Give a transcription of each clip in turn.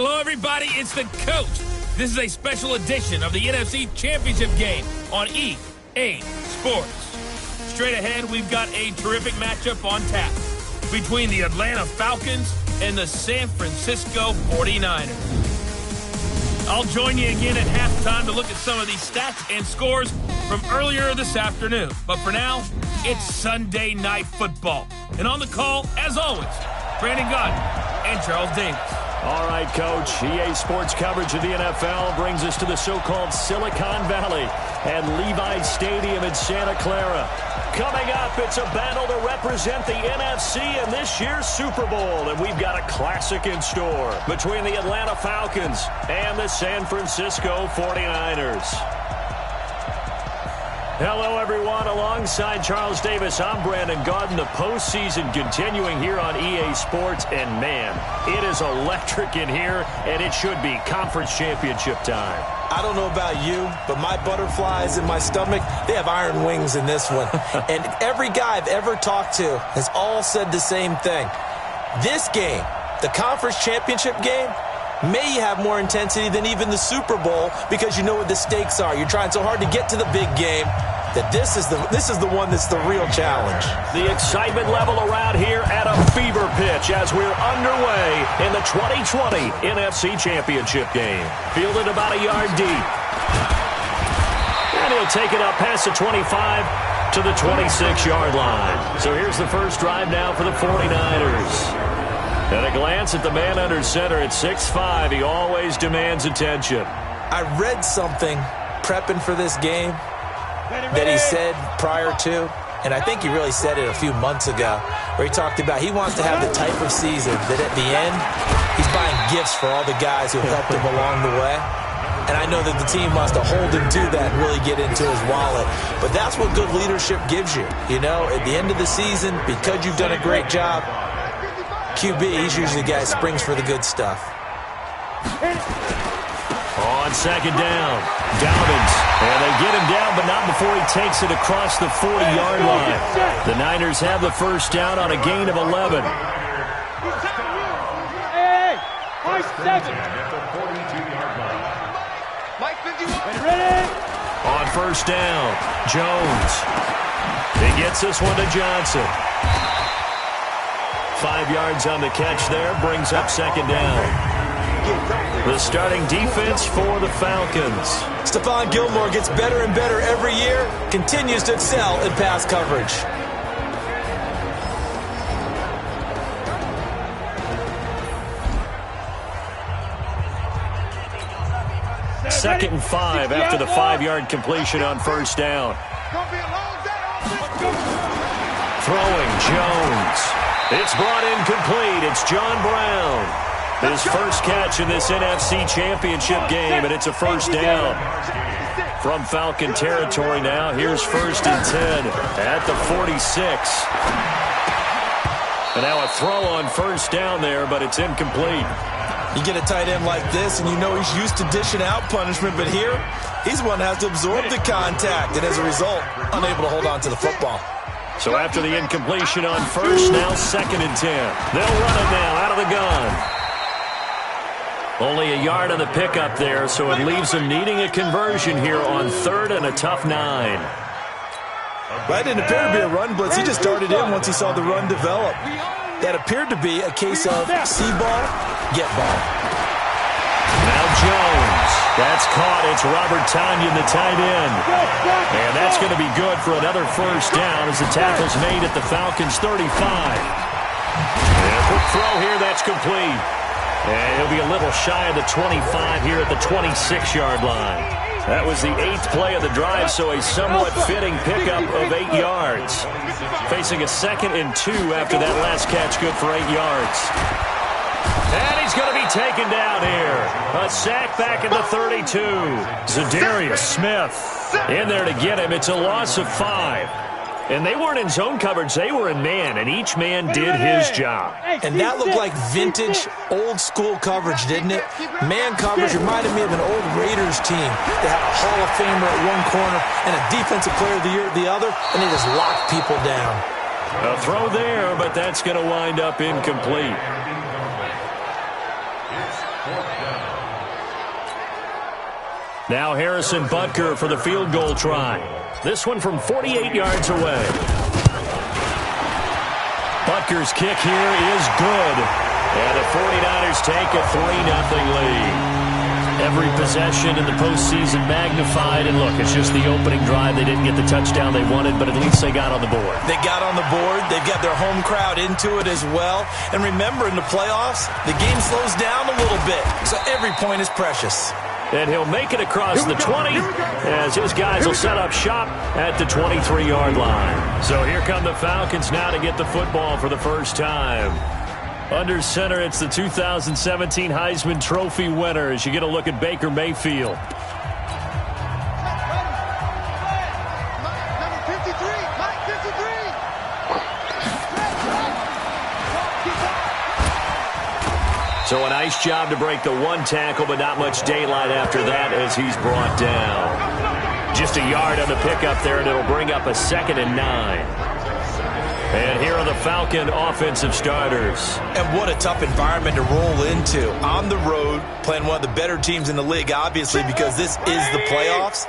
Hello, everybody. It's the coach. This is a special edition of the NFC Championship game on EA Sports. Straight ahead, we've got a terrific matchup on tap between the Atlanta Falcons and the San Francisco 49ers. I'll join you again at halftime to look at some of these stats and scores from earlier this afternoon. But for now, it's Sunday Night Football. And on the call, as always, Brandon Gott and Charles Davis. All right, Coach. EA Sports coverage of the NFL brings us to the so-called Silicon Valley and Levi's Stadium in Santa Clara. Coming up, it's a battle to represent the NFC in this year's Super Bowl, and we've got a classic in store between the Atlanta Falcons and the San Francisco 49ers. Hello, everyone. Alongside Charles Davis, I'm Brandon Gaudin. The postseason continuing here on EA Sports, and man, it is electric in here, and it should be conference championship time. I don't know about you, but my butterflies in my stomach, they have iron wings in this one. And every guy I've ever talked to has all said the same thing. This game, the conference championship game, may have more intensity than even the Super Bowl because you know what the stakes are. You're trying so hard to get to the big game that this is the one that's the real challenge. The excitement level around here at a fever pitch as we're underway in the 2020 NFC Championship game. Fielded about a yard deep. And he'll take it up past the 25 to the 26-yard line. So here's the first drive now for the 49ers. At a glance at the man under center at 6'5", he always demands attention. I read something prepping for this game that he said prior to, and I think he really said it a few months ago, where he talked about he wants to have the type of season that at the end, he's buying gifts for all the guys who helped him along the way. And I know that the team wants to hold him to that and really get into his wallet. But that's what good leadership gives you. You know, at the end of the season, because you've done a great job, QB, he's usually the guy who springs for the good stuff. On second down, Dobbins. And they get him down, but not before he takes it across the 40-yard line. The Niners have the first down on a gain of 11. On first down, Jones. He gets this one to Johnson. 5 yards on the catch there, brings up second down. The starting defense for the Falcons. Stephon Gilmore gets better and better every year, continues to excel in pass coverage. Second and 5 after the 5-yard completion on first down. Throwing Jones. It's brought in complete. It's John Brown. His first catch in this NFC Championship game, and it's a first down. From Falcon territory now, here's first and 10 at the 46. And now a throw on first down there, but it's incomplete. You get a tight end like this, and you know he's used to dishing out punishment, but here, he's one that has to absorb the contact, and as a result, unable to hold on to the football. So after the incompletion on first, now second and 10. They'll run it now out of the gun. Only a yard on the pickup there, so it leaves them needing a conversion here on third and a tough 9. That didn't appear to be a run blitz. He just darted in once he saw the run develop. That appeared to be a case of see ball, get ball. Now Jones. That's caught. It's Robert Tonyan, the tight end. And that's going to be good for another first down as the tackle's made at the Falcons' 35. And a quick throw here, that's complete. And he'll be a little shy of the 25 here at the 26-yard line. That was the 8th play of the drive, so a somewhat fitting pickup of 8 yards. Facing a second and 2 after that last catch, good for 8 yards. And he's going to be taken down here. A sack back at the 32. Za'Darius Smith in there to get him. It's a loss of 5. And they weren't in zone coverage. They were in man, and each man did his job. And that looked like vintage, old-school coverage, didn't it? Man coverage reminded me of an old Raiders team. They had a Hall of Famer at one corner and a Defensive Player of the Year at the other, and they just locked people down. A throw there, but that's going to wind up incomplete. Now Harrison Butker for the field goal try. This one from 48 yards away. Butker's kick here is good. And the 49ers take a 3-0 lead. Every possession in the postseason magnified. And look, it's just the opening drive. They didn't get the touchdown they wanted, but at least they got on the board. They got on the board. They've got their home crowd into it as well. And remember, in the playoffs, the game slows down a little bit. So every point is precious. And he'll make it across the 20 as his guys will set up shop at the 23-yard line. So here come the Falcons now to get the football for the first time. Under center, it's the 2017 Heisman Trophy winner as you get a look at Baker Mayfield. So a nice job to break the one tackle, but not much daylight after that as he's brought down. Just a yard on the pickup there, and it'll bring up a 2nd and 9. And here are the Falcon offensive starters. And what a tough environment to roll into. On the road, playing one of the better teams in the league, obviously, because this is the playoffs.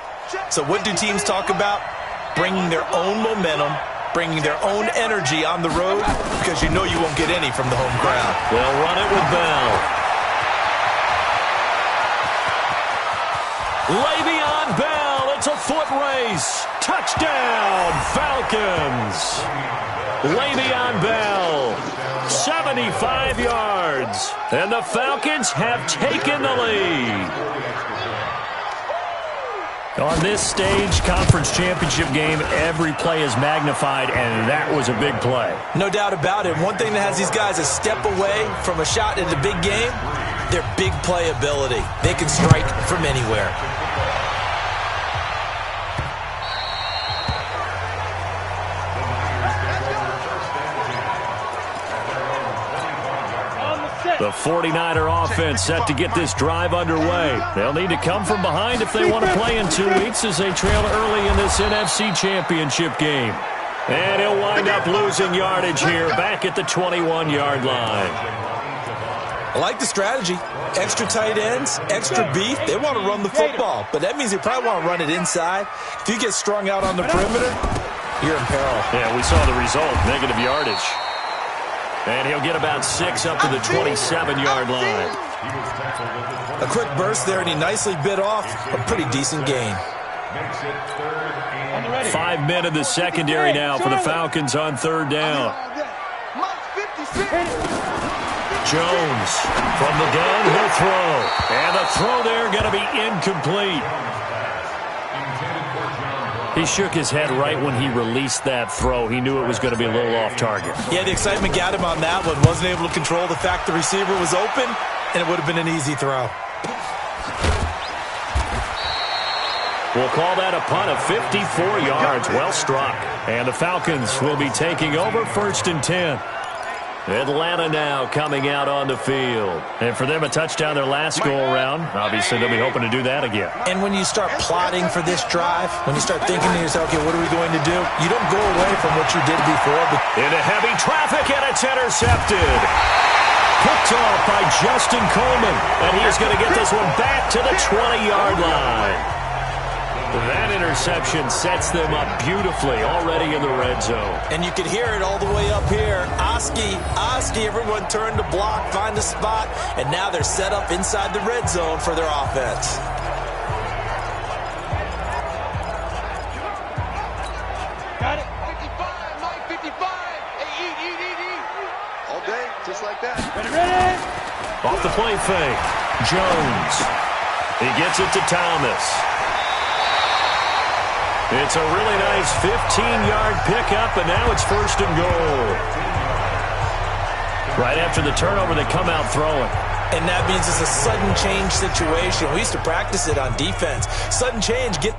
So what do teams talk about? Bringing their own momentum, bringing their own energy on the road, because you know you won't get any from the home crowd. They'll run it with Bell. Le'Veon Bell, it's a foot race. Touchdown, Falcons. Le'Veon Bell, 75 yards. And the Falcons have taken the lead. On this stage, conference championship game, every play is magnified, and that was a big play. No doubt about it. One thing that has these guys a step away from a shot in the big game, their big play ability. They can strike from anywhere. The 49er offense set to get this drive underway. They'll need to come from behind if they want to play in 2 weeks as they trail early in this NFC Championship game. And he'll wind up losing yardage here back at the 21-yard line. I like the strategy. Extra tight ends, extra beef. They want to run the football, but that means they probably want to run it inside. If you get strung out on the perimeter, you're in peril. Yeah, we saw the result, negative yardage. And he'll get about 6 up to the 27-yard line. A quick burst there, and he nicely bit off a pretty decent gain. 5 men in the secondary now for the Falcons on 3rd down. Jones from the gun, he'll throw. And the throw there going to be incomplete. He shook his head right when he released that throw. He knew it was going to be a little off target. Yeah, the excitement got him on that one. Wasn't able to control the fact the receiver was open, and it would have been an easy throw. We'll call that a punt of 54 yards. Well struck. And the Falcons will be taking over 1st and 10. Atlanta now coming out on the field. And for them, a touchdown their last go-around. Obviously, they'll be hoping to do that again. And when you start plotting for this drive, when you start thinking to yourself, okay, what are we going to do? You don't go away from what you did before. But into heavy traffic, and it's intercepted. Picked off by Justin Coleman. And he is going to get this one back to the 20-yard line. That interception sets them up beautifully already in the red zone. And you can hear it all the way up here. Oski, everyone turned to block, find a spot, and now they're set up inside the red zone for their offense. Got it. 55, Mike, 55. Hey, eat. All day, just like that. Ready. Off the play fake. Jones. He gets it to Thomas. It's a really nice 15-yard pickup, and now it's 1st and goal. Right after the turnover, they come out throwing. And that means it's a sudden change situation. We used to practice it on defense. Sudden change, get...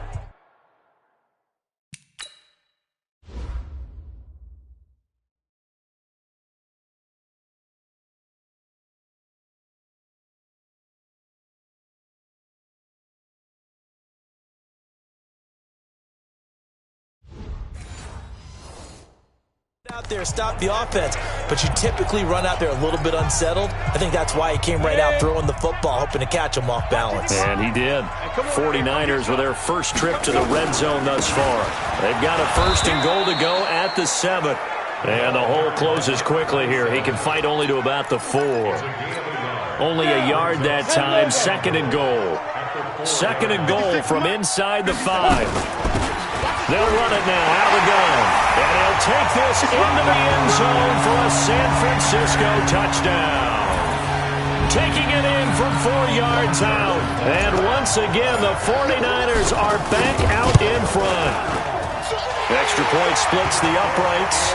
out there, stop the offense, but you typically run out there a little bit unsettled. I think that's why he came right out throwing the football, hoping to catch him off balance. And he did. 49ers with their first trip to the red zone thus far. They've got a 1st and goal to go at the 7. And the hole closes quickly here. He can fight only to about the 4. Only a yard that time. 2nd and goal. 2nd and goal from inside the 5. They'll run it now out of the gun. And he'll take this into the end zone for a San Francisco touchdown. Taking it in from 4 yards out. And once again, the 49ers are back out in front. Extra point splits the uprights.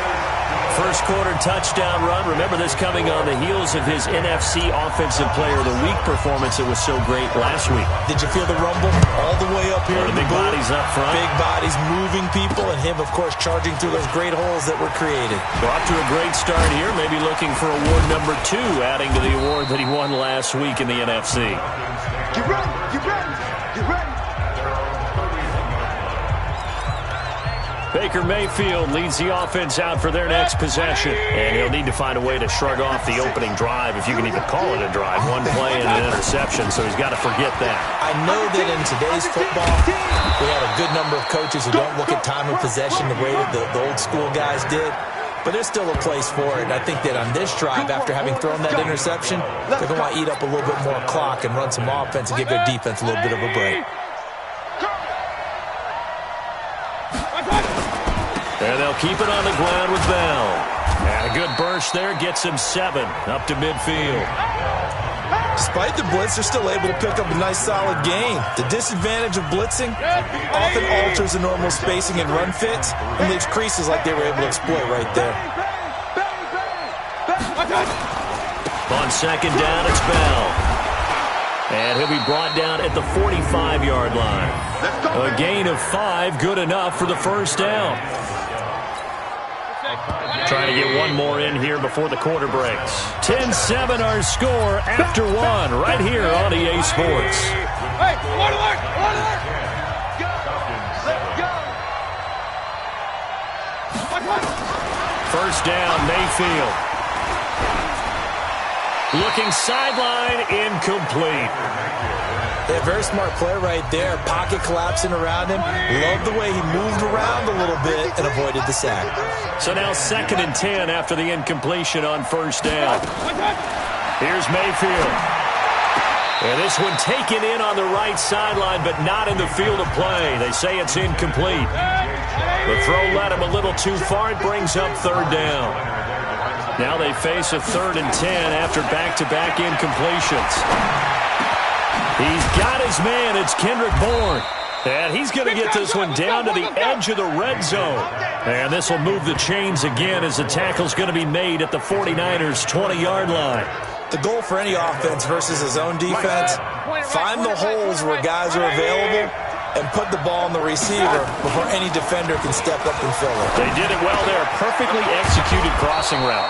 First quarter touchdown run. Remember this coming on the heels of his NFC Offensive Player of the Week performance that was so great last week. Did you feel the rumble all the way up here? The big bodies up front. Big bodies moving people, and him, of course, charging through those great holes that were created. So off to a great start here. Maybe looking for award number 2, adding to the award that he won last week in the NFC. Get ready, get ready, get ready. Baker Mayfield leads the offense out for their next possession. And he'll need to find a way to shrug off the opening drive, if you can even call it a drive. 1 play and an interception, so he's got to forget that. I know that in today's football, we have a good number of coaches who don't look at time of possession the way that the old school guys did. But there's still a place for it. And I think that on this drive, after having thrown that interception, they're going to want to eat up a little bit more clock and run some offense and give their defense a little bit of a break. And they'll keep it on the ground with Bell. And a good burst there gets him 7 up to midfield. Despite the blitz, they're still able to pick up a nice solid gain. The disadvantage of blitzing often alters the normal spacing and run fits and leaves creases like they were able to exploit right there. On 2nd down, it's Bell. And he'll be brought down at the 45-yard line. A gain of 5, good enough for the 1st down. Trying to get one more in here before the quarter breaks. 10-7 our score after 1 right here on EA Sports. Hey, one alert, one alert. Go, let's go. 1st down, Mayfield. Looking sideline, incomplete. Yeah, very smart play right there. Pocket collapsing around him. Loved the way he moved around a little bit and avoided the sack. So now 2nd and 10 after the incompletion on 1st down. Here's Mayfield. And this one taken in on the right sideline, but not in the field of play. They say it's incomplete. The throw led him a little too far. It brings up 3rd down. Now they face a 3rd and 10 after back-to-back incompletions. He's got his man. It's Kendrick Bourne. And he's going to get this one down to the edge of the red zone. And this will move the chains again as the tackle's going to be made at the 49ers' 20-yard line. The goal for any offense versus his own defense, find the holes where guys are available and put the ball on the receiver before any defender can step up and fill it. They did it well there. Perfectly executed crossing route.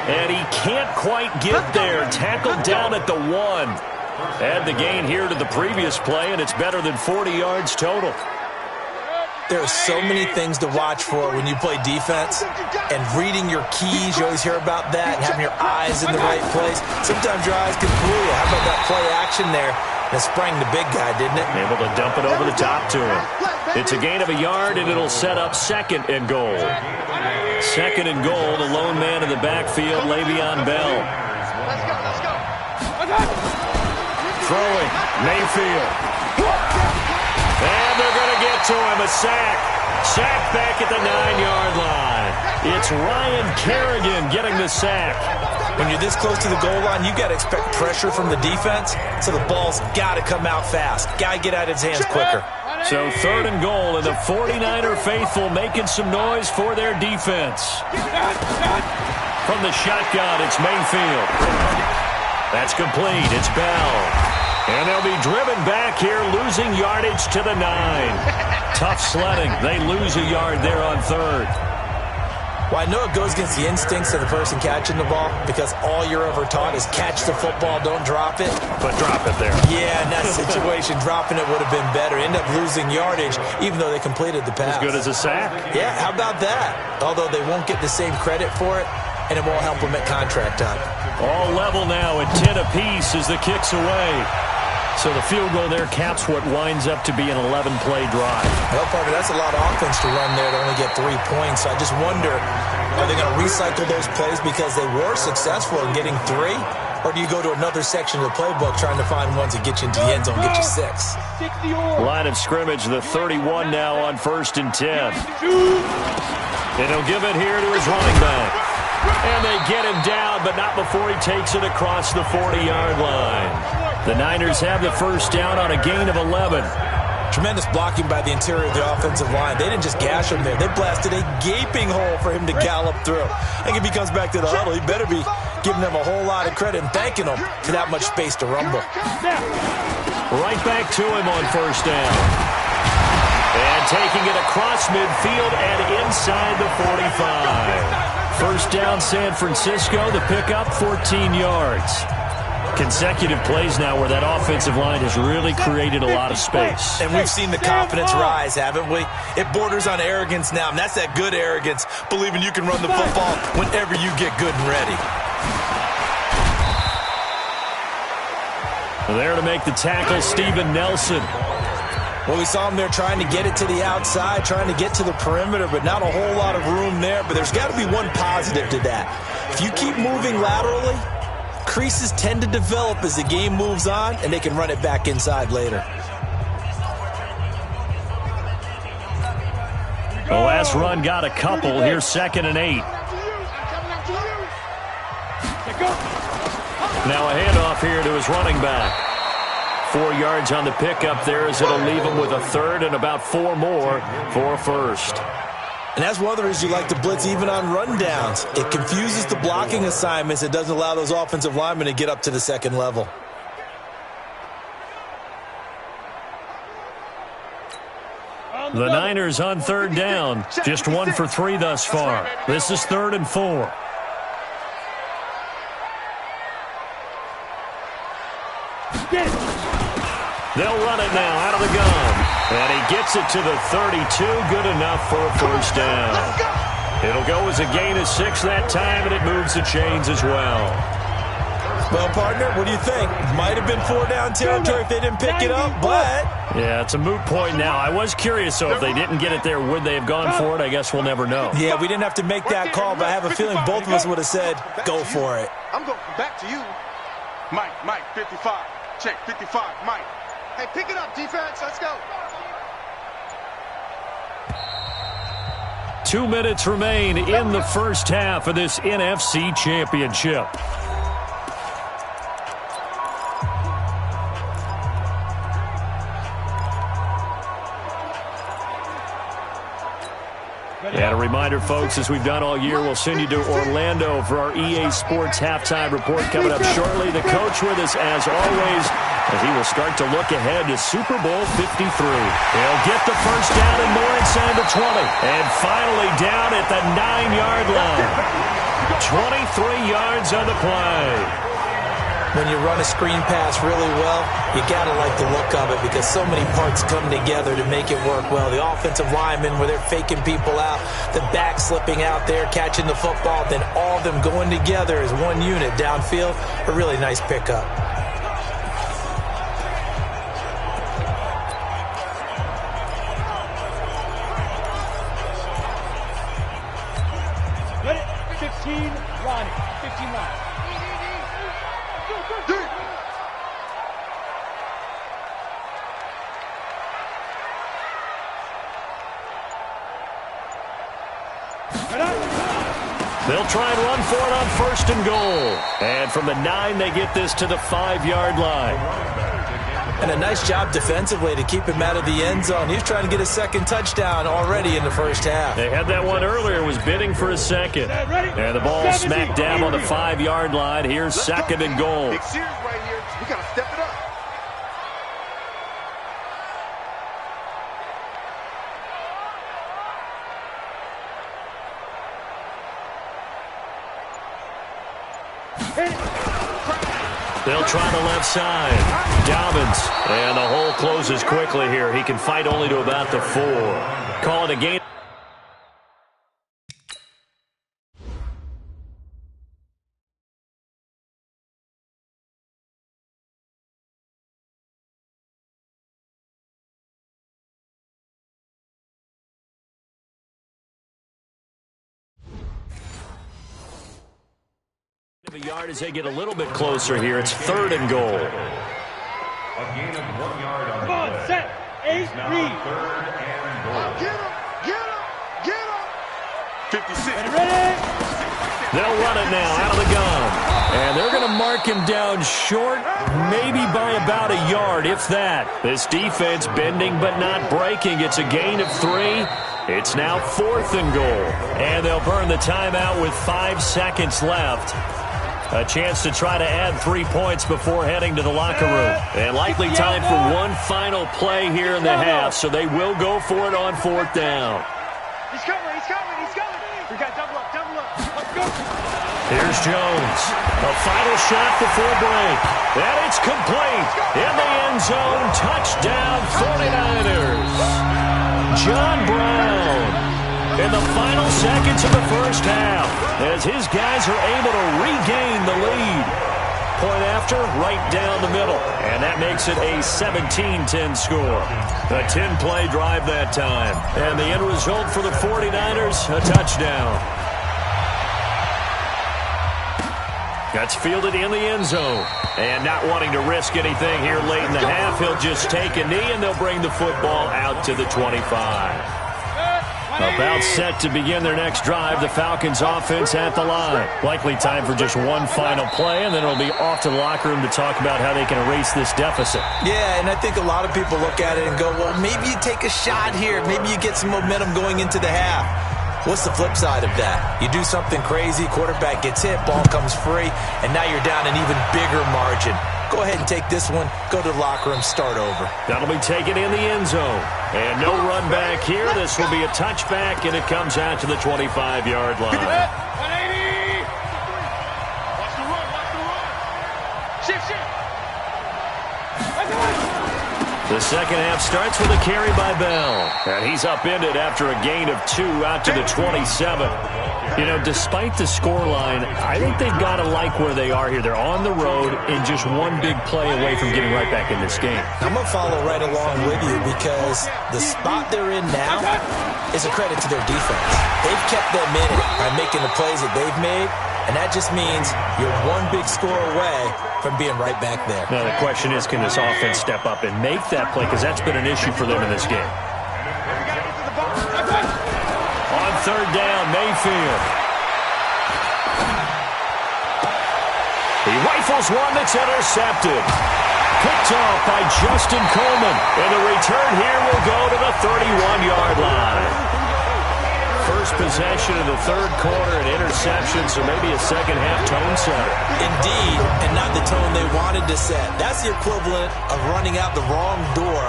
And he can't quite get there. Tackled down at the 1. Add the gain here to the previous play, and it's better than 40 yards total. There are so many things to watch for when you play defense, and reading your keys, you always hear about that, and having your eyes in the right place. Sometimes your eyes can fool you. How about that play action there? That sprang the big guy, didn't it? Able to dump it over the top to him. It's a gain of a yard, and it'll set up 2nd and goal. 2nd and goal, the lone man in the backfield, Le'Veon Bell. Let's go, let's go. Throwing, Mayfield. And they're going to get to him, a sack. Sack back at the 9-yard line. It's Ryan Kerrigan getting the sack. When you're this close to the goal line, you got to expect pressure from the defense, so the ball's got to come out fast. Got to get out of his hands quicker. So 3rd and goal, and the 49er faithful making some noise for their defense. From the shotgun, it's Mayfield. That's complete. It's Bell. And they'll be driven back here, losing yardage to the 9. Tough sledding. They lose a yard there on 3rd. Well, I know it goes against the instincts of the person catching the ball because all you're ever taught is catch the football, don't drop it. But drop it there. Yeah, in that situation, dropping it would have been better. End up losing yardage, even though they completed the pass. As good as a sack. Yeah, how about that? Although they won't get the same credit for it, and it won't help them at contract time. All level now at 10 apiece as the kick's away. So the field goal there caps what winds up to be an 11-play drive. Well, partner, that's a lot of offense to run there to only get 3 points. So I just wonder, are they going to recycle those plays because they were successful in getting 3? Or do you go to another section of the playbook trying to find ones that get you into the end zone, get you 6? Line of scrimmage, the 31 now on 1st and 10. And he'll give it here to his running back. And they get him down, but not before he takes it across the 40-yard line. The Niners have the first down on a gain of 11. Tremendous blocking by the interior of the offensive line. They didn't just gash him there. They blasted a gaping hole for him to gallop through. I think if he comes back to the huddle, he better be giving them a whole lot of credit and thanking them for that much space to rumble. Right back to him on first down. And taking it across midfield and inside the 45. First down, San Francisco. The pickup, 14 yards. Consecutive plays now where that offensive line has really created a lot of space. And we've seen the confidence rise, haven't we? It borders on arrogance now, and that's that good arrogance, believing you can run the football whenever you get good and ready. There to make the tackle, Steven Nelson. Well, we saw him there trying to get it to the outside, trying to get to the perimeter, but not a whole lot of room there. But there's got to be one positive to that. If you keep moving laterally, creases tend to develop as the game moves on, and they can run it back inside later. The last run got a couple. Here's 2nd and 8. Now a handoff here to his running back. 4 yards on the pickup there as it'll leave him with a 3rd and about 4 more for a first. And that's one of the reasons you like to blitz even on rundowns. It confuses the blocking assignments. It doesn't allow those offensive linemen to get up to the second level. The Niners on 3rd down. Just 1 for 3 thus far. This is 3rd and 4. They'll run it now out of the gun. And he gets it to the 32. Good enough for a first down. It'll go as a gain of 6 that time, and it moves the chains as well. Well, partner, what do you think? Might have been 4-down territory if they didn't pick it up, but... Yeah, it's a moot point now. I was curious, so if they didn't get it there, would they have gone for it? I guess we'll never know. Yeah, we didn't have to make that call, but I have a feeling both of us would have said, go for it. I'm going back to you. Mike, 55. Check, 55, Mike. Hey, pick it up, defense. Let's go. 2 minutes remain in the first half of this NFC Championship. And a reminder, folks, as we've done all year, we'll send you to Orlando for our EA Sports halftime report coming up shortly. The coach with us, as always, as he will start to look ahead to Super Bowl 53. He'll get the first down and more inside the 20. And finally down at the 9-yard line. 23 yards on the play. When you run a screen pass really well, you got to like the look of it because so many parts come together to make it work well. The offensive linemen, where they're faking people out, the back slipping out there, catching the football, then all of them going together as one unit downfield. A really nice pickup. Ready? 15, Ronnie. 15 line. They'll try and run for it on 1st and goal. And from the 9, they get this to the 5-yard line. And a nice job defensively to keep him out of the end zone. He's trying to get a second touchdown already in the first half. They had that one earlier, was bidding for a second. And the ball smacked down on the 5-yard line. Here's 2nd and goal. Big series right here. We got to step it up. They'll try the left side. Dobbins. And the hole closes quickly here. He can fight only to about the 4. Call it a game. A yard as they get a little bit closer here. It's 3rd and goal. A gain of 1 yard on the play. Set. 8, read. 3rd and goal. Get him! 56. Ready? They'll run it now out of the gun. And they're going to mark him down short, maybe by about a yard, if that. This defense bending but not breaking. It's a gain of 3. It's now 4th and goal. And they'll burn the timeout with 5 seconds left. A chance to try to add 3 points before heading to the locker room. And likely time for one final play here in the half, so they will go for it on 4th down. He's coming. We got double up. Let's go. Here's Jones. A final shot before break. And it's complete. In the end zone. Touchdown 49ers. John Brown. In the final seconds of the first half, as his guys are able to regain the lead. Point after, right down the middle. And that makes it a 17-10 score. A 10-play drive that time. And the end result for the 49ers, a touchdown. That's fielded in the end zone. And not wanting to risk anything here late in the half, he'll just take a knee and they'll bring the football out to the 25. About set to begin their next drive, the Falcons offense at the line. Likely time for just one final play, and then it'll be off to the locker room to talk about how they can erase this deficit. Yeah, and I think a lot of people look at it and go, well, maybe you take a shot here. Maybe you get some momentum going into the half. What's the flip side of that? You do something crazy, quarterback gets hit, ball comes free, and now you're down an even bigger margin. Go ahead and take this one, go to the locker room, start over. That'll be taken in the end zone. And no run back here. This will be a touchback, and it comes out to the 25-yard line. 180. Watch the run. Shift. The second half starts with a carry by Bell. And he's upended after a gain of 2 out to the 27. You know, despite the scoreline, I think they've got to like where they are here. They're on the road and just one big play away from getting right back in this game. I'm going to follow right along with you because the spot they're in now is a credit to their defense. They've kept them in it by making the plays that they've made, and that just means you're one big score away from being right back there. Now, the question is, can this offense step up and make that play? Because that's been an issue for them in this game. On 3rd down, Mayfield. He rifles one that's intercepted. Picked off by Justin Coleman. And the return here will go to the 31-yard line. First possession of the 3rd quarter, an interception, so maybe a second-half tone setter. Indeed, and not the tone they wanted to set. That's the equivalent of running out the wrong door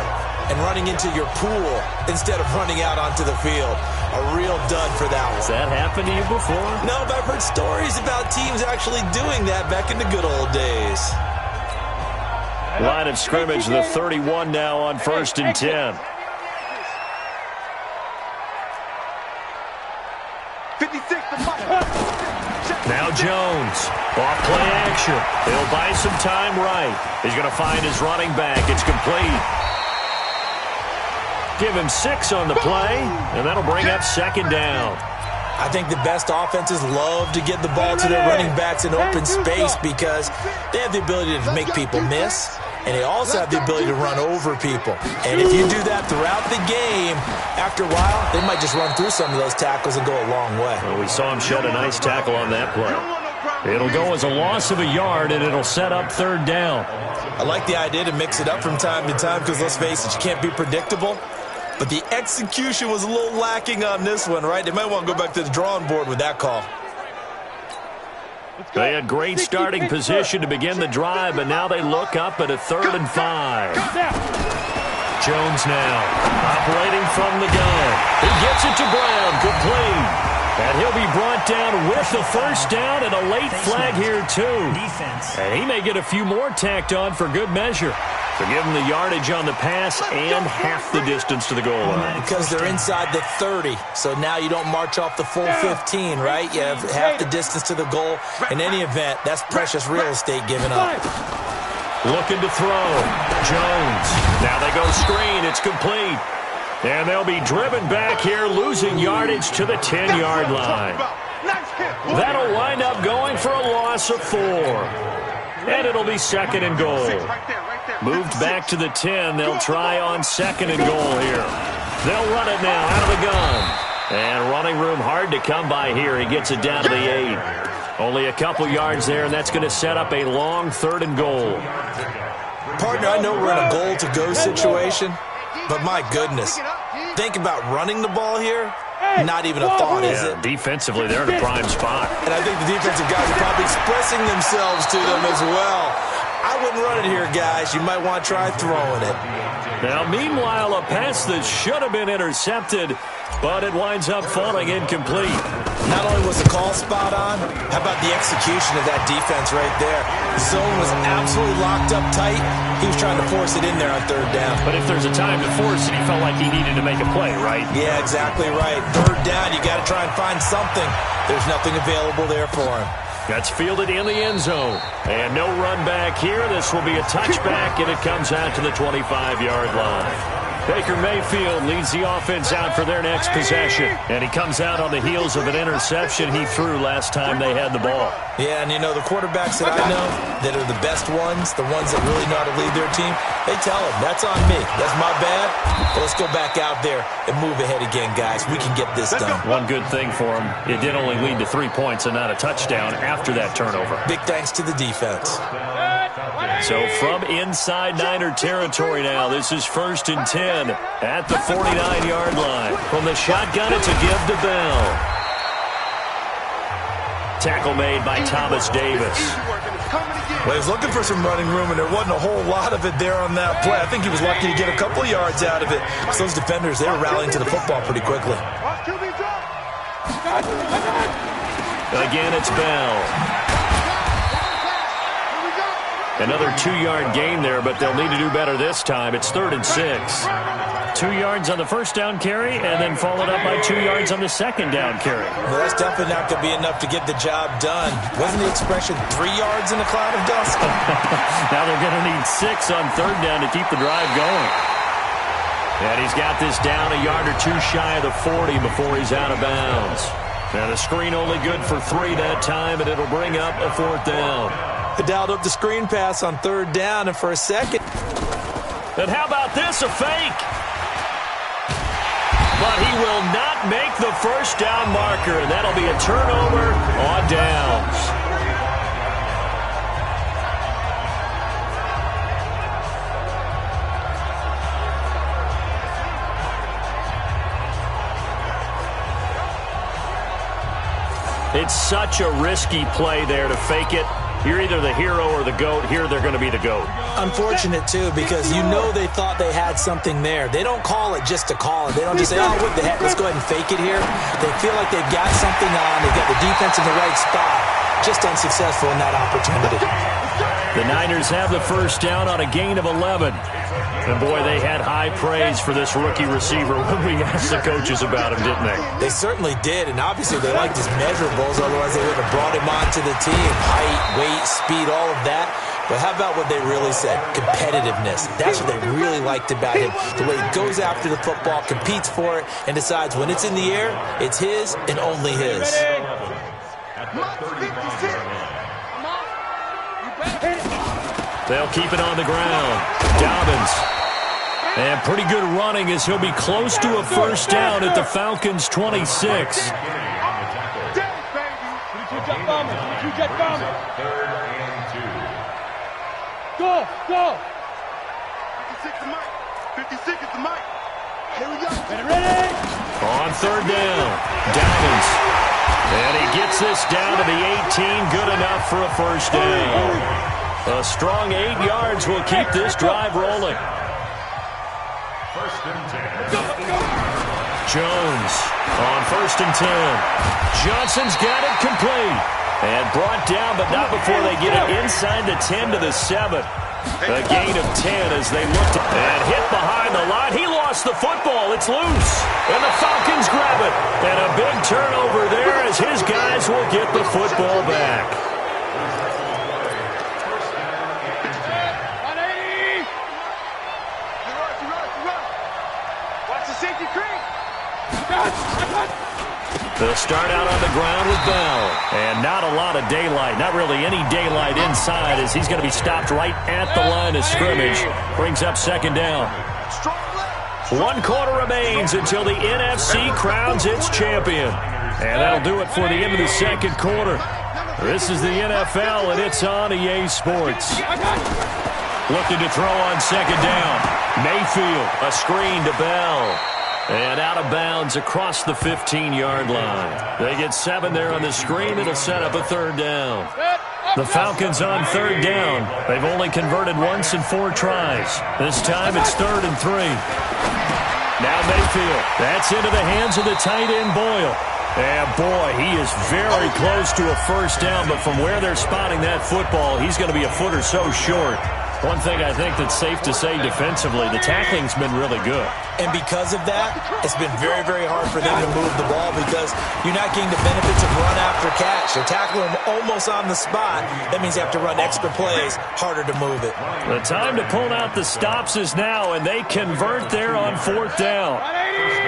and running into your pool instead of running out onto the field. A real dud for that one. Has that happened to you before? No, but I've heard stories about teams actually doing that back in the good old days. Line of scrimmage, the 31 now on 1st and 10. 56. Now Jones, off play action. He'll buy some time right. He's going to find his running back. It's complete. Give him 6 on the play, and that'll bring up 2nd down. I think the best offenses love to get the ball to their running backs in open space because they have the ability to make people miss, and they also have the ability to run over people. And if you do that throughout the game, after a while, they might just run through some of those tackles and go a long way. Well, we saw him shed a nice tackle on that play. It'll go as a loss of a yard, and it'll set up 3rd down. I like the idea to mix it up from time to time because, let's face it, you can't be predictable. But the execution was a little lacking on this one, right? They might want to go back to the drawing board with that call. They had great starting position to begin the drive, but now they look up at a 3rd and 5. Jones now operating from the gun. He gets it to Brown, complete. And he'll be brought down with the first down and a late flag here, too. And he may get a few more tacked on for good measure. So give him the yardage on the pass and half the distance to the goal line. Because they're inside the 30, so now you don't march off the full 15, right? You have half the distance to the goal. In any event, that's precious real estate given up. Looking to throw. Jones. Now they go screen. It's complete. And they'll be driven back here, losing yardage to the 10-yard line. That'll wind up going for a loss of 4. And it'll be second and goal. Moved back to the 10. They'll try on second and goal here. They'll run it now out of the gun. And running room hard to come by here. He gets it down to the 8. Only a couple yards there, and that's going to set up a long third and goal. Partner, I know we're in a goal-to-go situation, but my goodness, think about running the ball here. Not even a thought, is it? Defensively, they're in a prime spot. And I think the defensive guys are probably expressing themselves to them as well. I wouldn't run it here, guys. You might want to try throwing it. Now, meanwhile, a pass that should have been intercepted, but it winds up falling incomplete. Not only was the call spot on, how about the execution of that defense right there? The zone was absolutely locked up tight. He was trying to force it in there on third down. But if there's a time to force it, he felt like he needed to make a play, right? Yeah, exactly right. Third down, you got to try and find something. There's nothing available there for him. That's fielded in the end zone. And no run back here. This will be a touchback, and it comes out to the 25-yard line. Baker Mayfield leads the offense out for their next possession. And he comes out on the heels of an interception he threw last time they had the ball. Yeah, and you know, the quarterbacks that I know that are the best ones, the ones that really know how to lead their team, they tell them, that's on me. That's my bad. But let's go back out there and move ahead again, guys. We can get this done. One good thing for him, it did only lead to 3 points and not a touchdown after that turnover. Big thanks to the defense. So from inside Niner territory now, this is 1st and 10 at the 49-yard line. From the shotgun, it's a give to Bell. Tackle made by Thomas Davis. Well, he was looking for some running room, and there wasn't a whole lot of it there on that play. I think he was lucky to get a couple of yards out of it. So those defenders, they were rallying to the football pretty quickly. Again, it's Bell. Another 2-yard gain there, but they'll need to do better this time. It's 3rd and 6. 2 yards on the first down carry, and then followed up by 2 yards on the second down carry. Well, that's definitely not going to be enough to get the job done. Wasn't the expression 3 yards in a cloud of dust? Now they're going to need 6 on third down to keep the drive going. And he's got this down a yard or 2 shy of the 40 before he's out of bounds. And a screen only good for 3 that time, and it'll bring up a 4th down. They dialed up the screen pass on third down, and for a second. And how about this, a fake? But he will not make the first down marker, and that'll be a turnover on downs. It's such a risky play there to fake it. You're either the hero or the GOAT. Here they're going to be the GOAT. Unfortunate, too, because you know they thought they had something there. They don't call it just to call it. They don't just say, oh, what the heck, let's go ahead and fake it here. They feel like they've got something on. They've got the defense in the right spot. Just unsuccessful in that opportunity. The Niners have the first down on a gain of 11. And, boy, they had high praise for this rookie receiver when we asked the coaches about him, didn't they? They certainly did, and obviously they liked his measurables. Otherwise, they would have brought him onto the team. Height, weight, speed, all of that. But how about what they really said? Competitiveness. That's what they really liked about him. The way he goes after the football, competes for it, and decides when it's in the air, it's his and only his. They'll keep it on the ground. Dobbins. And pretty good running as he'll be close to a first down at the Falcons' 26. Go, go. 56 the mic. 56 is the mic. Here we go. Ready? On third down, Dobbins. And he gets this down to the 18, good enough for a first down. A strong 8 yards will keep this drive rolling. First and 10. Jones on 1st and 10. Johnson's got it complete. And brought down, but not before they get it inside the 10 to the 7. A gain of 10 as they looked and hit behind the line. He lost the football. It's loose. And the Falcons grab it. And a big turnover there as his guys will get the football back. Watch the safety creep. They'll start out on the ground with Bell. And not a lot of daylight. Not really any daylight inside as he's going to be stopped right at the line of scrimmage. Brings up 2nd down. 1 quarter remains until the NFC crowns its champion. And that'll do it for the end of the 2nd quarter. This is the NFL, and it's on EA Sports. Looking to throw on 2nd down. Mayfield, a screen to Bell. And out of bounds across the 15-yard line. They get 7 there on the screen. It'll set up a 3rd down. The Falcons on 3rd down. They've only converted once in 4 tries. This time it's 3rd and 3. Now Mayfield. That's into the hands of the tight end Boyle. And boy, he is very close to a 1st down. But from where they're spotting that football, he's going to be a foot or so short. One thing I think that's safe to say defensively, the tackling's been really good. And because of that, it's been very, very hard for them to move the ball because you're not getting the benefits of run after catch. They're tackling them almost on the spot. That means you have to run extra plays, harder to move it. The time to pull out the stops is now, and they convert there on 4th down.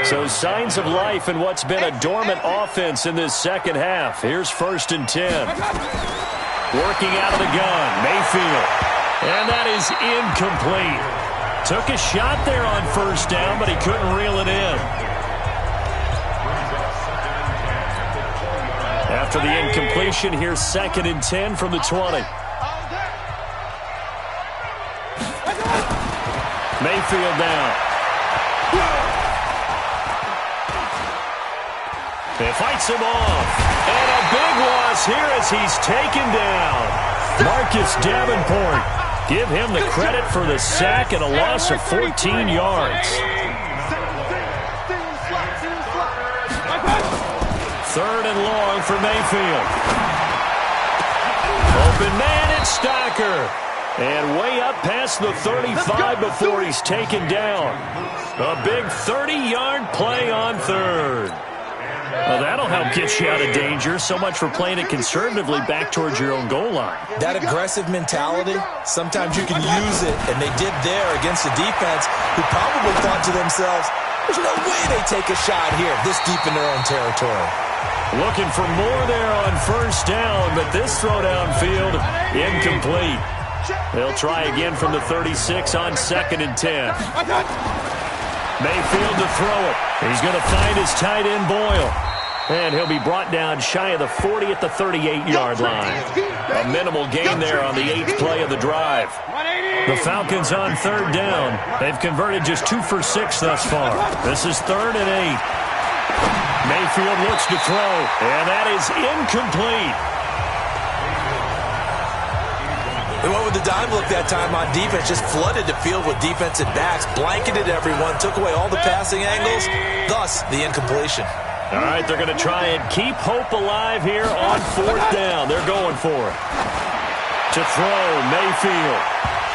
So signs of life in what's been a dormant offense in this 2nd half. Here's 1st and 10. Working out of the gun, Mayfield. And that is incomplete. Took a shot there on 1st down, but he couldn't reel it in. After the incompletion, here's 2nd and 10 from the 20. Mayfield now. He fights him off. And a big loss here as he's taken down. Marcus Davenport. Give him the credit for the sack and a loss of 14 yards. 3rd and long for Mayfield. Open man, it's Stocker. And way up past the 35 before he's taken down. A big 30-yard play on 3rd. Well, that'll help get you out of danger. So much for playing it conservatively back towards your own goal line. That aggressive mentality, sometimes you can use it, and they did there against a defense who probably thought to themselves, there's no way they take a shot here this deep in their own territory. Looking for more there on 1st down, but this throw downfield, incomplete. They'll try again from the 36 on 2nd and 10. Mayfield to throw it. He's going to find his tight end Boyle. And he'll be brought down shy of the 40 at the 38-yard line. A minimal gain there on the 8th play of the drive. The Falcons on 3rd down. They've converted just 2 for 6 thus far. This is 3rd and 8. Mayfield looks to throw, and that is incomplete. They went with the dime look that time on defense, just flooded the field with defensive backs, blanketed everyone, took away all the passing angles, thus the incompletion. All right, they're going to try and keep hope alive here on 4th down. They're going for it. To throw, Mayfield.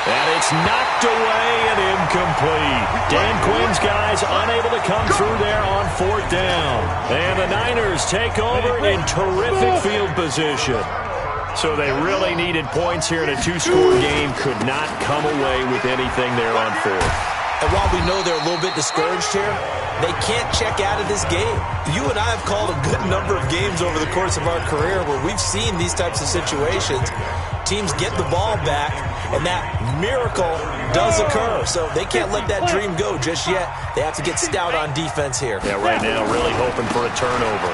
And it's knocked away and incomplete. Dan Quinn's guys unable to come through there on 4th down. And the Niners take over in terrific field position. So they really needed points here in a 2-score game. Could not come away with anything there on 4th. And while we know they're a little bit discouraged here, they can't check out of this game. You and I have called a good number of games over the course of our career where we've seen these types of situations. Teams get the ball back, and that miracle does occur. So they can't let that dream go just yet. They have to get stout on defense here. Yeah, right now really hoping for a turnover.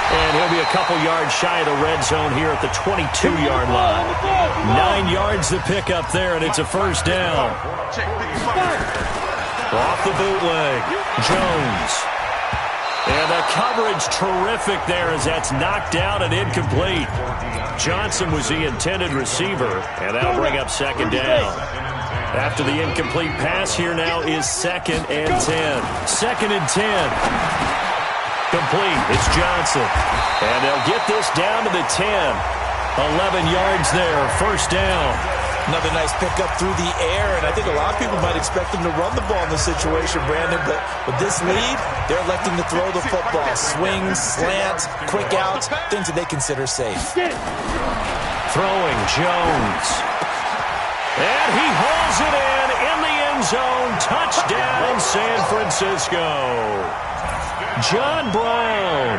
And he'll be a couple yards shy of the red zone here at the 22-yard line. 9 yards to pick up there, and it's a 1st down. Off the bootleg, Jones. And the coverage terrific there as that's knocked out and incomplete. Johnson was the intended receiver, and that'll bring up 2nd down. After the incomplete pass, here now is 2nd and 10. 2nd and 10. Complete. It's Johnson. And they'll get this down to the 10. 11 yards there. First down. Another nice pickup through the air, and I think a lot of people might expect them to run the ball in this situation, Brandon, but with this lead, they're electing to throw the football. Swings, slants, quick outs, things that they consider safe. Throwing, Jones. And he hauls it in the end zone. Touchdown, San Francisco. John Brown,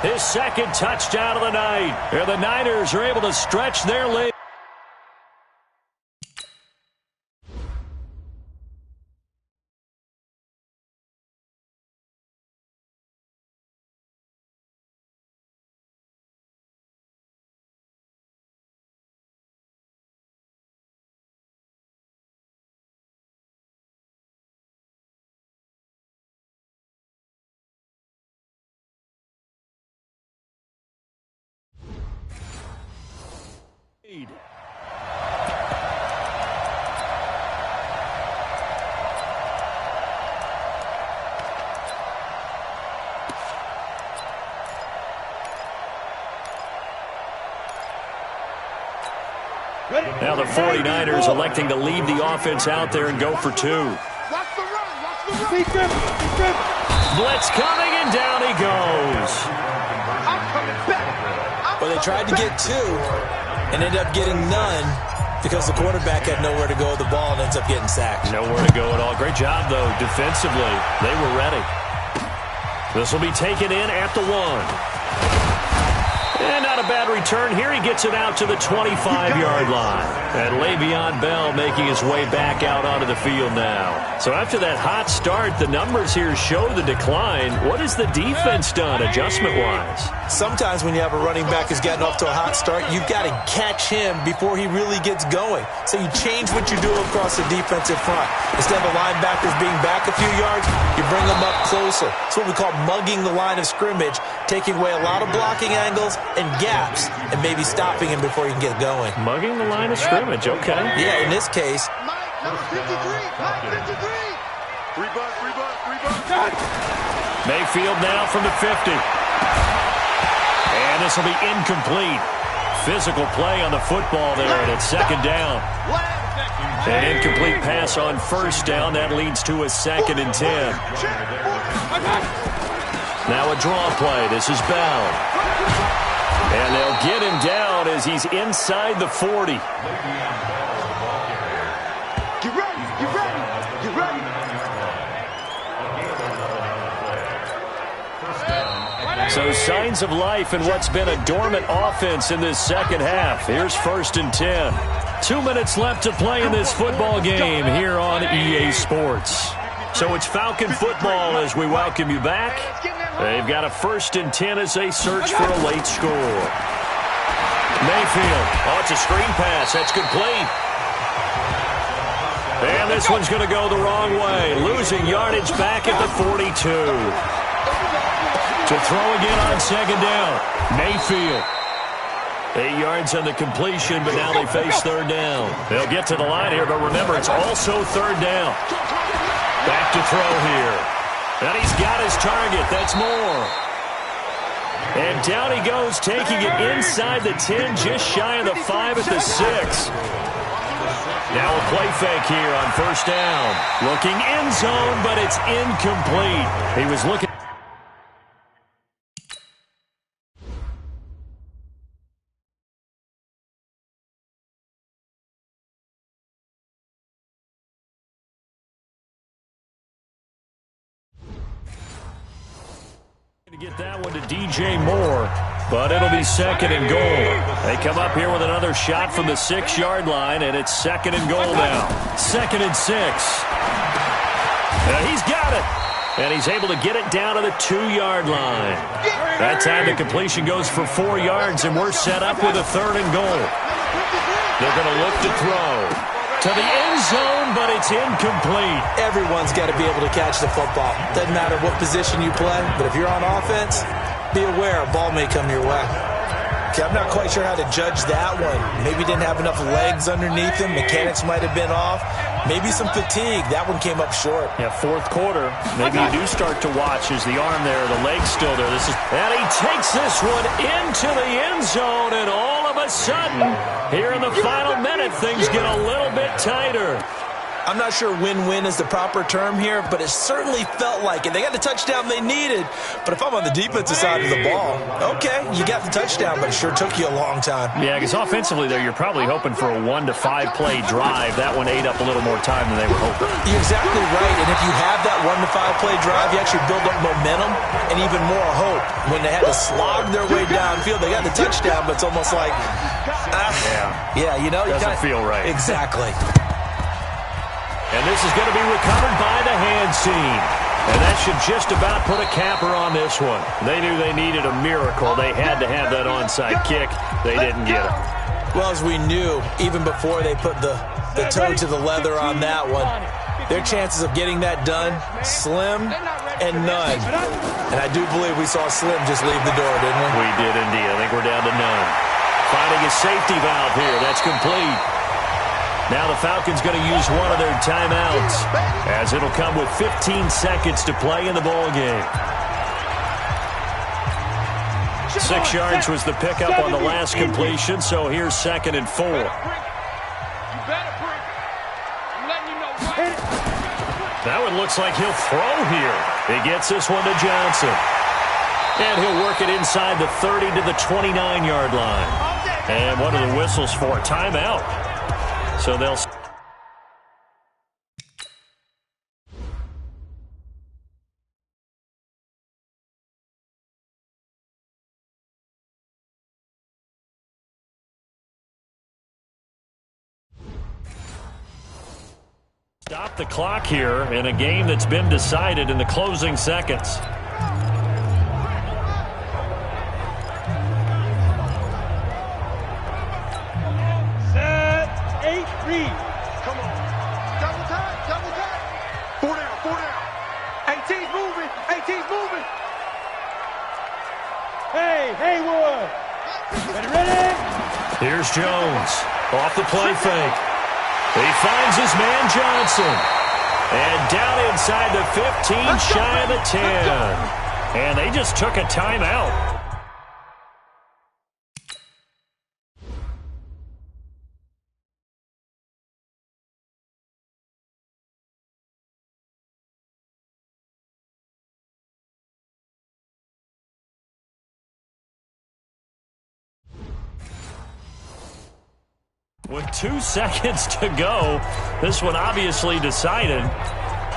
his 2nd touchdown of the night. And the Niners are able to stretch their lead. Now the 49ers electing to leave the offense out there and go for 2. Blitz coming, and down he goes. Well, they tried to get 2 and ended up getting none because the quarterback had nowhere to go with the ball and ends up getting sacked. Nowhere to go at all. Great job, though, defensively. They were ready. This will be taken in at the 1. And not a bad return. Here he gets it out to the 25-yard line. And Le'Veon Bell making his way back out onto the field now. So after that hot start, the numbers here show the decline. What has the defense done adjustment-wise? Sometimes when you have a running back who's gotten off to a hot start, you've got to catch him before he really gets going. So you change what you do across the defensive front. Instead of the linebackers being back a few yards, you bring them up closer. It's what we call mugging the line of scrimmage, taking away a lot of blocking angles and gaps and maybe stopping him before he can get going. Mugging the line of scrimmage, okay. Yeah, in this case. Mayfield now from the 50. And this will be incomplete. Physical play on the football there, and it's 2nd down. An incomplete pass on 1st down. That leads to a 2nd and 10. Now a draw play. This is Bell. And they'll get him down as he's inside the 40. Get ready, get ready, get ready. So signs of life in what's been a dormant offense in this second half. Here's 1st and 10. 2 minutes left to play in this football game here on EA Sports. So it's Falcon football as we welcome you back. They've got a 1st and 10 as they search for a late score. Mayfield. Oh, it's a screen pass. That's complete. And this one's going to go the wrong way. Losing yardage back at the 42. To throw again on 2nd down. Mayfield. 8 yards on the completion, but now they face 3rd down. They'll get to the line here, but remember, it's also 3rd down. Back to throw here. And he's got his target. That's more. And down he goes, taking it inside the 10, just shy of the 5 at the 6. Now a play fake here on 1st down. Looking end zone, but it's incomplete. He was looking. To get that one to DJ Moore, but it'll be 2nd and goal. They come up here with another shot from the 6-yard line, and it's 2nd and goal now. 2nd and 6. He's got it, and he's able to get it down to the 2-yard line. That time the completion goes for 4 yards, and we're set up with a 3rd and goal. They're going to look to throw to the end zone, but it's incomplete. Everyone's got to be able to catch the football. Doesn't matter what position you play, but if you're on offense, be aware a ball may come your way. Okay, I'm not quite sure how to judge that one. Maybe didn't have enough legs underneath him. Mechanics might have been off. maybe some fatigue. That one came up short. Yeah, fourth quarter. Maybe you do start to watch as the arm there, the leg's still there. And he takes this one into the end zone, and all of a sudden, here in the final minute, things get a little bit tighter. I'm not sure win-win is the proper term here, but it certainly felt like it. They got the touchdown they needed, but if I'm on the defensive side of the ball, okay, you got the touchdown, but it sure took you a long time. Yeah, because offensively there, you're probably hoping for a 1 to 5 play drive. That one ate up a little more time than they were hoping. You're exactly right, and if you have that 1 to 5 play drive, you actually build up momentum and even more hope. When they had to slog their way downfield, they got the touchdown, but it's almost like, yeah, you know. Doesn't feel right. Exactly. And this is going to be recovered by the hand team. And that should just about put a capper on this one. They knew they needed a miracle. They had to have that onside kick. They didn't get it. Well, as we knew, even before they put the toe to the leather on that one, their chances of getting that done, slim and none. And I do believe we saw Slim just leave the door, didn't we? We did indeed. I think we're down to none. Finding a safety valve here. That's complete. Now the Falcons going to use one of their timeouts, as it'll come with 15 seconds to play in the ball game. 6 yards was the pickup on the last completion, so here's 2nd and 4. That one looks like he'll throw here. He gets this one to Johnson. And he'll work it inside the 30 to the 29-yard line. And what are the whistles for? Timeout. So they'll... Stop the clock here in a game that's been decided in the closing seconds. Set, 8-3. Come on. Double time, double time. 4 down, 4 down. 18's moving, 18's moving. Hey, Haywood. Ready? Here's Jones off the play fake. He finds his man Johnson. And down inside the 15, shy of the 10. And they just took a timeout. With 2 seconds to go, this one obviously decided.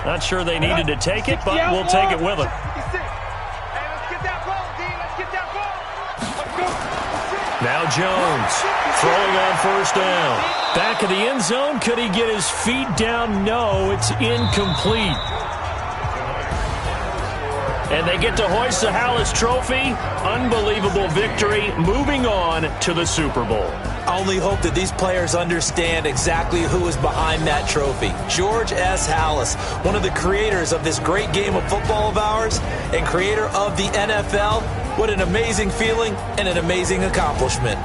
Not sure they needed to take it, but we'll take it with them. Now Jones throwing on 1st down. Back of the end zone. Could he get his feet down? No, it's incomplete. And they get to hoist the Hallis Trophy. Unbelievable victory. Moving on to the Super Bowl. I only hope that these players understand exactly who is behind that trophy. George S. Hallis, one of the creators of this great game of football of ours and creator of the NFL. What an amazing feeling and an amazing accomplishment.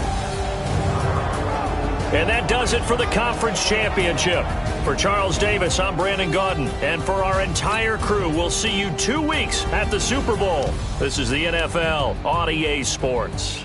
And that does it for the conference championship. For Charles Davis, I'm Brandon Gaudin. And for our entire crew, we'll see you 2 weeks at the Super Bowl. This is the NFL on EA Sports.